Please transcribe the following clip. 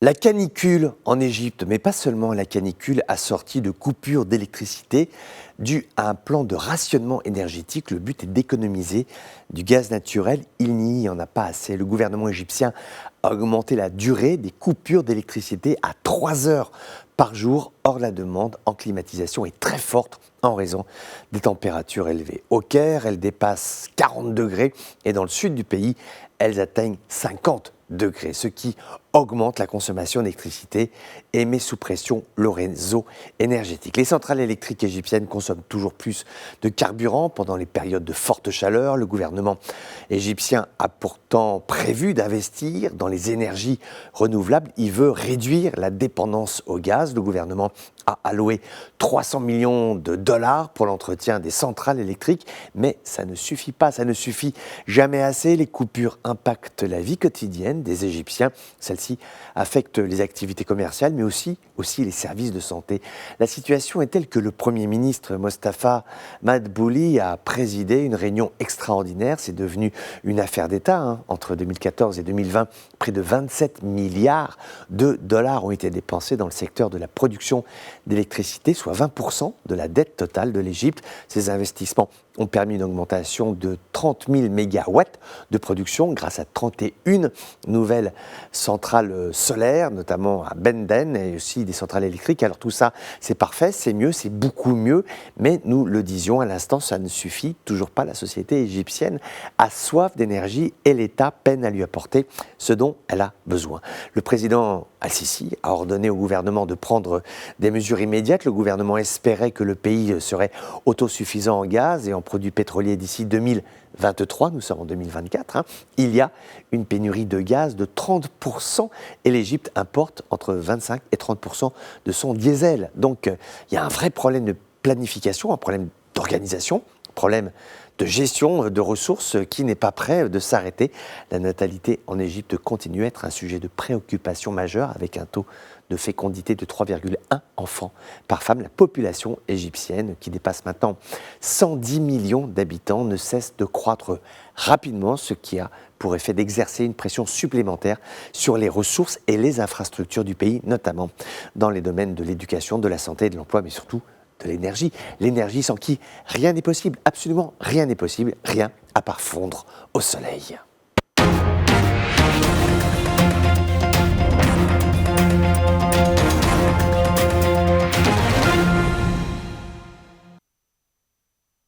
La canicule en Égypte, mais pas seulement la canicule, assortie de coupures d'électricité dues à un plan de rationnement énergétique. Le but est d'économiser du gaz naturel. Il n'y en a pas assez. Le gouvernement égyptien a augmenté la durée des coupures d'électricité à 3 heures par jour. Or, la demande en climatisation est très forte en raison des températures élevées. Au Caire, elles dépassent 40 degrés et dans le sud du pays, elles atteignent 50 degrés, ce qui augmente la consommation d'électricité et met sous pression le réseau énergétique. Les centrales électriques égyptiennes consomment toujours plus de carburant pendant les périodes de forte chaleur. Le gouvernement égyptien a pourtant prévu d'investir dans les énergies renouvelables. Il veut réduire la dépendance au gaz. Le gouvernement a alloué 300 millions de dollars pour l'entretien des centrales électriques, mais ça ne suffit pas, ça ne suffit jamais assez. Les coupures impactent la vie quotidienne des Égyptiens. Celle-ci affecte les activités commerciales, mais aussi les services de santé. La situation est telle que le Premier ministre Mostafa Madbouli a présidé une réunion extraordinaire. C'est devenu une affaire d'État. Entre 2014 et 2020, près de 27 milliards de dollars ont été dépensés dans le secteur de la production d'électricité, soit 20% de la dette totale de l'Égypte. Ces investissements ont permis une augmentation de 30 000 mégawatts de production grâce à 31 nouvelles centrales solaires, notamment à Benden, et aussi des centrales électriques. Alors tout ça, c'est parfait, c'est mieux, c'est beaucoup mieux, mais nous le disions à l'instant, ça ne suffit toujours pas. La société égyptienne a soif d'énergie et l'État peine à lui apporter ce dont elle a besoin. Le président Al-Sisi a ordonné au gouvernement de prendre des mesures immédiates. Le gouvernement espérait que le pays serait autosuffisant en gaz et en produits pétroliers d'ici 2023, nous sommes en 2024, il y a une pénurie de gaz de 30% et l'Égypte importe entre 25 et 30% de son diesel. Donc il y a un vrai problème de planification, un problème d'organisation, un problème de gestion de ressources qui n'est pas prêt de s'arrêter. La natalité en Égypte continue à être un sujet de préoccupation majeure avec un taux de fécondité de 3,1 enfants par femme. La population égyptienne, qui dépasse maintenant 110 millions d'habitants, ne cesse de croître rapidement, ce qui a pour effet d'exercer une pression supplémentaire sur les ressources et les infrastructures du pays, notamment dans les domaines de l'éducation, de la santé et de l'emploi, mais surtout de l'énergie. L'énergie sans qui rien n'est possible, absolument rien n'est possible, rien à part fondre au soleil.